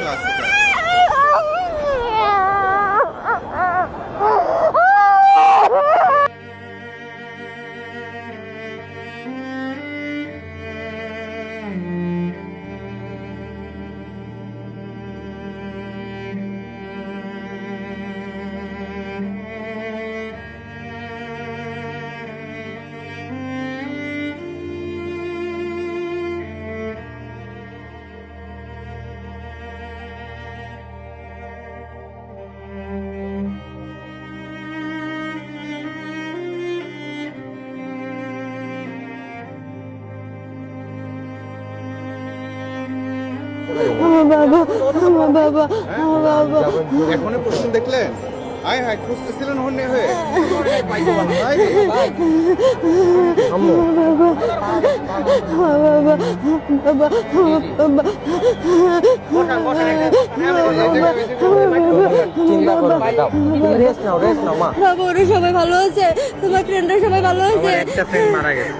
ক্লাসে এখনই প্রশ্ন দেখলেন? আয় হায়, খুঁজতেছিলেন হন্যে হয়ে। সবাই ভালো আছে, তোমার ফ্রেন্ডরা সবাই ভালো আছে। একটা ফ্রেন্ড মারা গেছে।